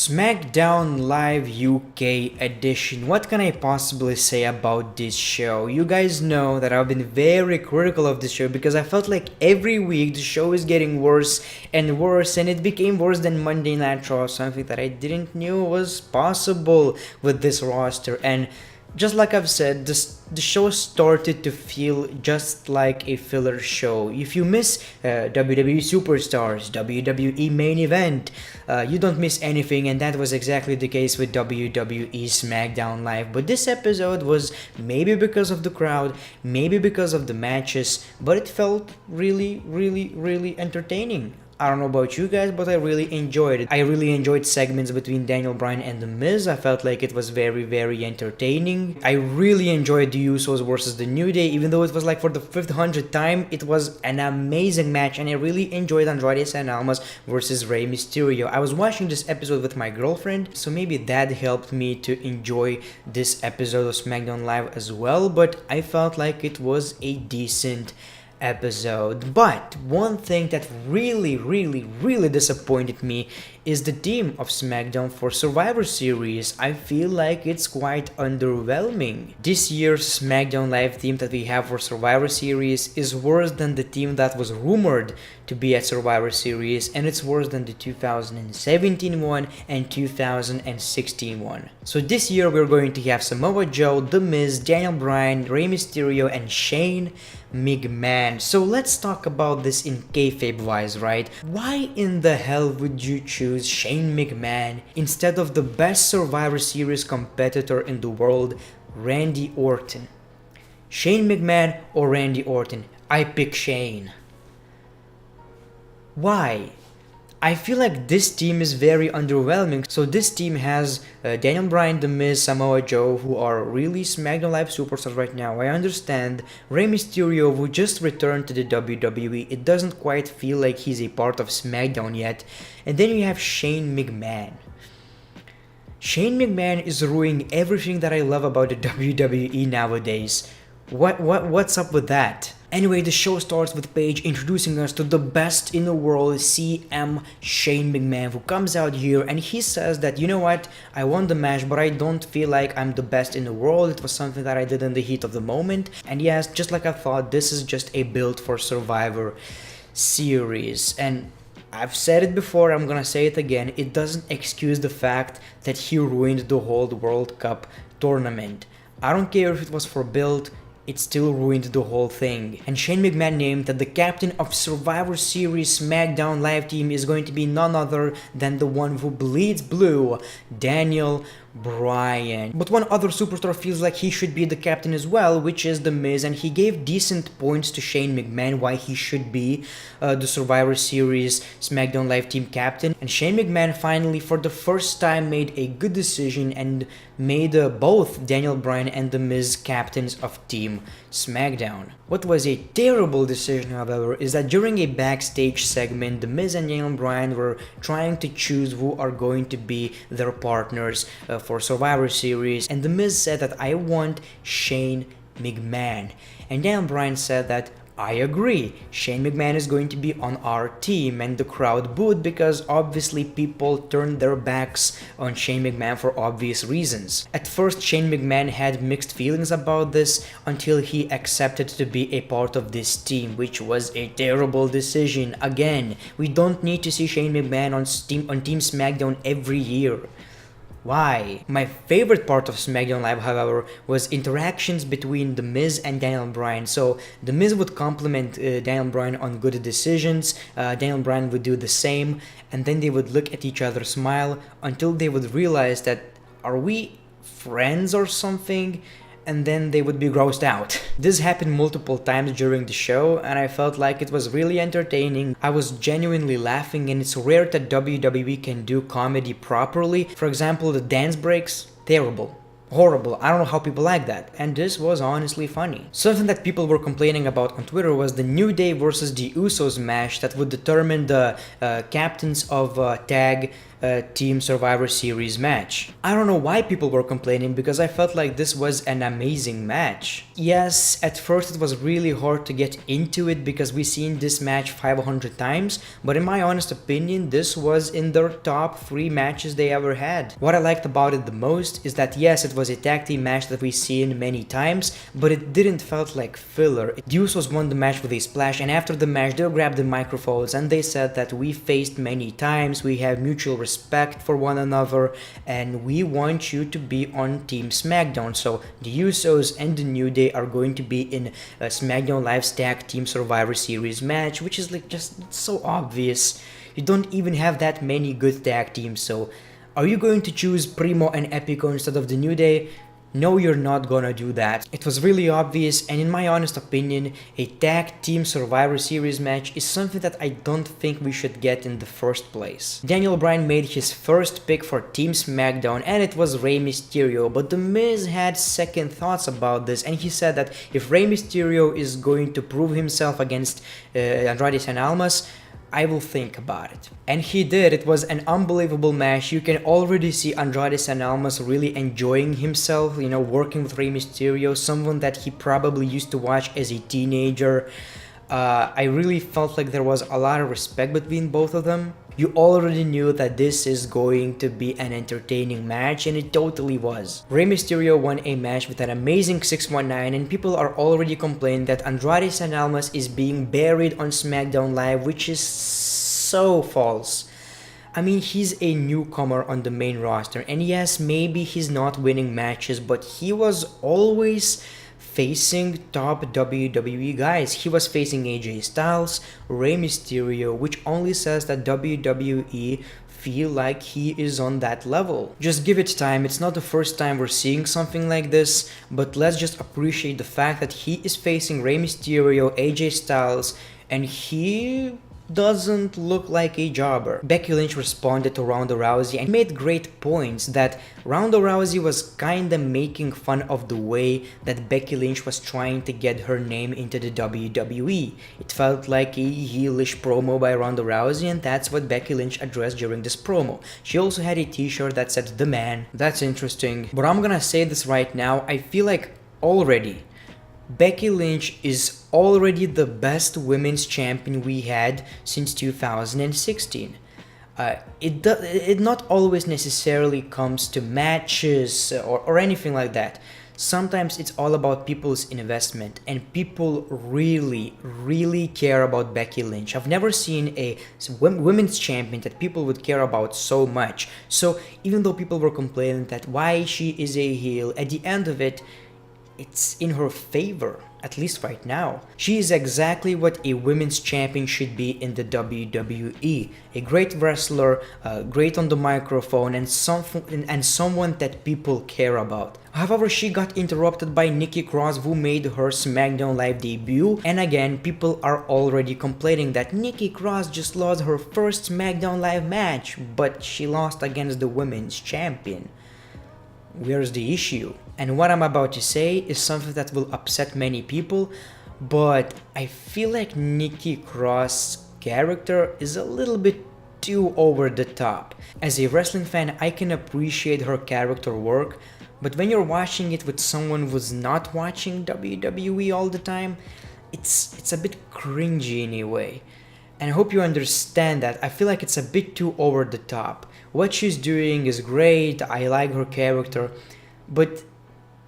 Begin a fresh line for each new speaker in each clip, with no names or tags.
Smackdown Live UK edition. What can I possibly say about this show? You guys know that I've been very critical of this show because I felt like every week the show is getting worse and worse, and it became worse than Monday Night Raw, something that I didn't knew was possible with this roster. And just like I've said, the show started to feel just like a filler show. If you miss WWE Superstars, WWE Main Event, you don't miss anything, and that was exactly the case with WWE Smackdown Live. But this episode was maybe because of the crowd, maybe because of the matches, but it felt really entertaining. I don't know about you guys, but I really enjoyed it. I really enjoyed segments between Daniel Bryan and The Miz. I felt like it was very entertaining. I really enjoyed the Usos versus the New Day, even though it was like for the 500th time. It was an amazing match, and I really enjoyed Andrade versus Rey Mysterio. I was watching this episode with my girlfriend, so maybe that helped me to enjoy this episode of SmackDown Live as well, but I felt like it was a decent episode. But one thing that really disappointed me is the team of SmackDown for Survivor Series. I feel like it's quite underwhelming. This year's SmackDown Live team that we have for Survivor Series is worse than the team that was rumored to be at Survivor Series, and it's worse than the 2017 one and 2016 one. So this year we're going to have Samoa Joe, The Miz, Daniel Bryan, Rey Mysterio, and Shane McMahon. So let's talk about this in kayfabe wise, right? Why in the hell would you choose Shane McMahon instead of the best Survivor Series competitor in the world, Randy Orton? Shane McMahon or Randy Orton? I pick Shane. Why? I feel like this team is very underwhelming. So this team has Daniel Bryan, The Miz, Samoa Joe, who are really SmackDown Live superstars right now. I understand Rey Mysterio, who just returned to the WWE. It doesn't quite feel like he's a part of SmackDown yet. And then you have Shane McMahon. Shane McMahon is ruining everything that I love about the WWE nowadays. What's up with that? Anyway, the show starts with Paige introducing us to the best in the world, CM Shane McMahon, who comes out here and he says that, you know what, I won the match, but I don't feel like I'm the best in the world. It was something that I did in the heat of the moment. And yes, just like I thought, this is just a build for Survivor Series. And I've said it before, I'm gonna say it again, it doesn't excuse the fact that he ruined the whole World Cup tournament. I don't care if it was for build, it still ruined the whole thing. And Shane McMahon named that the captain of Survivor Series SmackDown Live team is going to be none other than the one who bleeds blue, Daniel Bryan. But one other superstar feels like he should be the captain as well, which is The Miz, and he gave decent points to Shane McMahon why he should be the Survivor Series SmackDown Live team captain. And Shane McMahon finally, for the first time, made a good decision and made both Daniel Bryan and The Miz captains of Team SmackDown. What was a terrible decision, however, is that during a backstage segment, The Miz and Daniel Bryan were trying to choose who are going to be their partners for Survivor Series, and The Miz said that I want Shane McMahon, and Daniel Bryan said that I agree, Shane McMahon is going to be on our team, and the crowd booed because obviously people turned their backs on Shane McMahon for obvious reasons. At first, Shane McMahon had mixed feelings about this until he accepted to be a part of this team, which was a terrible decision. Again, we don't need to see Shane McMahon on Team SmackDown every year. Why? My favorite part of SmackDown Live, however, was interactions between The Miz and Daniel Bryan. So The Miz would compliment Daniel Bryan on good decisions, Daniel Bryan would do the same, and then they would look at each other, smile, until they would realize that, are we friends or something? And then they would be grossed out. This happened multiple times during the show, and I felt like it was really entertaining. I was genuinely laughing, and it's rare that WWE can do comedy properly. For example, the dance breaks, terrible. Horrible. I don't know how people like that. And this was honestly funny. Something that people were complaining about on Twitter was the New Day versus the Usos match that would determine the captains of tag Team Survivor Series match. I don't know why people were complaining because I felt like this was an amazing match. Yes, at first it was really hard to get into it because we've seen this match 500 times, but in my honest opinion, this was in their top 3 matches they ever had. What I liked about it the most is that yes, it was a tag team match that we've seen many times, but it didn't felt like filler. The Usos won the match with a splash, and after the match they grabbed the microphones and they said that we faced many times, we have mutual respect for one another, and we want you to be on Team Smackdown. So the Usos and the New Day are going to be in a SmackDown Live's Tag Team Survivor Series match, which is like just so obvious. You don't even have that many good tag teams, so are you going to choose Primo and Epico instead of the New Day? No, you're not gonna do that. It was really obvious, and in my honest opinion, a tag team Survivor Series match is something that I don't think we should get in the first place. Daniel Bryan made his first pick for Team SmackDown, and it was Rey Mysterio, but The Miz had second thoughts about this, and he said that if Rey Mysterio is going to prove himself against Andrade and Almas, I will think about it. And he did. It was an unbelievable match. You can already see Andrade San Almas really enjoying himself, you know, working with Rey Mysterio, someone that he probably used to watch as a teenager. I really felt like there was a lot of respect between both of them. You already knew that this is going to be an entertaining match, and it totally was. Rey Mysterio won a match with an amazing 619, and people are already complaining that Andrade San Almas is being buried on SmackDown Live, which is so false. I mean, he's a newcomer on the main roster, and yes, maybe he's not winning matches, but he was always facing top WWE guys. He was facing AJ Styles, Rey Mysterio, which only says that WWE feel like he is on that level. Just give it time. It's not the first time we're seeing something like this, but let's just appreciate the fact that he is facing Rey Mysterio, AJ Styles, and he doesn't look like a jobber. Becky Lynch responded to Ronda Rousey and made great points that Ronda Rousey was kinda making fun of the way that Becky Lynch was trying to get her name into the WWE. It felt like a heelish promo by Ronda Rousey, and that's what Becky Lynch addressed during this promo. She also had a t-shirt that said "The Man." That's interesting, but I'm gonna say this right now, I feel like already Becky Lynch is already the best women's champion we had since 2016. It not always necessarily comes to matches or anything like that. Sometimes it's all about people's investment, and people really care about Becky Lynch. I've never seen a women's champion that people would care about so much. So even though people were complaining that why she is a heel, at the end of it, it's in her favor, at least right now. She is exactly what a women's champion should be in the WWE. A great wrestler, great on the microphone, and someone that people care about. However, she got interrupted by Nikki Cross, who made her SmackDown Live debut, and again, people are already complaining that Nikki Cross just lost her first SmackDown Live match, but she lost against the women's champion. Where's the issue? And what I'm about to say is something that will upset many people, but I feel like Nikki Cross' character is a little bit too over the top. As a wrestling fan, I can appreciate her character work, but when you're watching it with someone who's not watching WWE all the time, it's a bit cringy in a way. And I hope you understand that. I feel like it's a bit too over the top. What she's doing is great, I like her character, but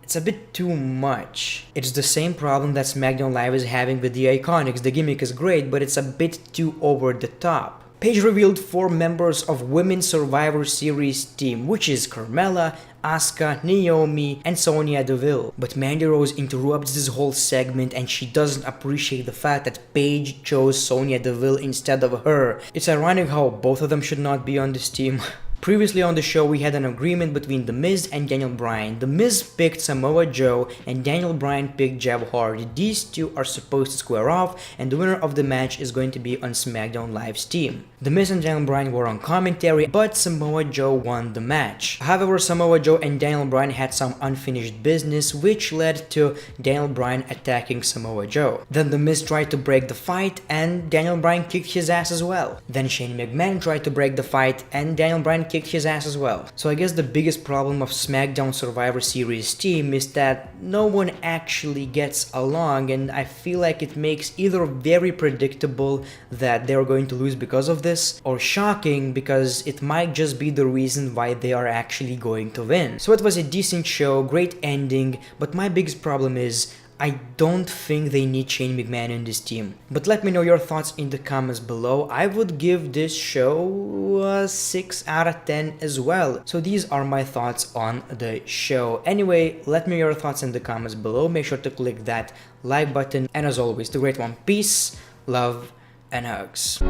it's a bit too much. It's the same problem that SmackDown Live is having with the Iconics. The gimmick is great, but it's a bit too over the top. Paige revealed 4 members of Women's Survivor Series team, which is Carmella, Asuka, Naomi, and Sonya Deville. But Mandy Rose interrupts this whole segment, and she doesn't appreciate the fact that Paige chose Sonya Deville instead of her. It's ironic how both of them should not be on this team. Previously on the show, we had an agreement between The Miz and Daniel Bryan. The Miz picked Samoa Joe and Daniel Bryan picked Jeff Hardy. These two are supposed to square off, and the winner of the match is going to be on SmackDown Live's team. The Miz and Daniel Bryan were on commentary, but Samoa Joe won the match. However, Samoa Joe and Daniel Bryan had some unfinished business, which led to Daniel Bryan attacking Samoa Joe. Then The Miz tried to break the fight, and Daniel Bryan kicked his ass as well. Then Shane McMahon tried to break the fight, and Daniel Bryan kicked his ass as well. So I guess the biggest problem of SmackDown Survivor Series team is that no one actually gets along, and I feel like it makes either very predictable that they're going to lose because of this, or shocking because it might just be the reason why they are actually going to win. So it was a decent show, great ending, but my biggest problem is I don't think they need Shane McMahon in this team. But let me know your thoughts in the comments below. I would give this show a 6 out of 10 as well. So these are my thoughts on the show. Anyway, let me know your thoughts in the comments below. Make sure to click that like button. And as always, the great one, peace, love, and hugs.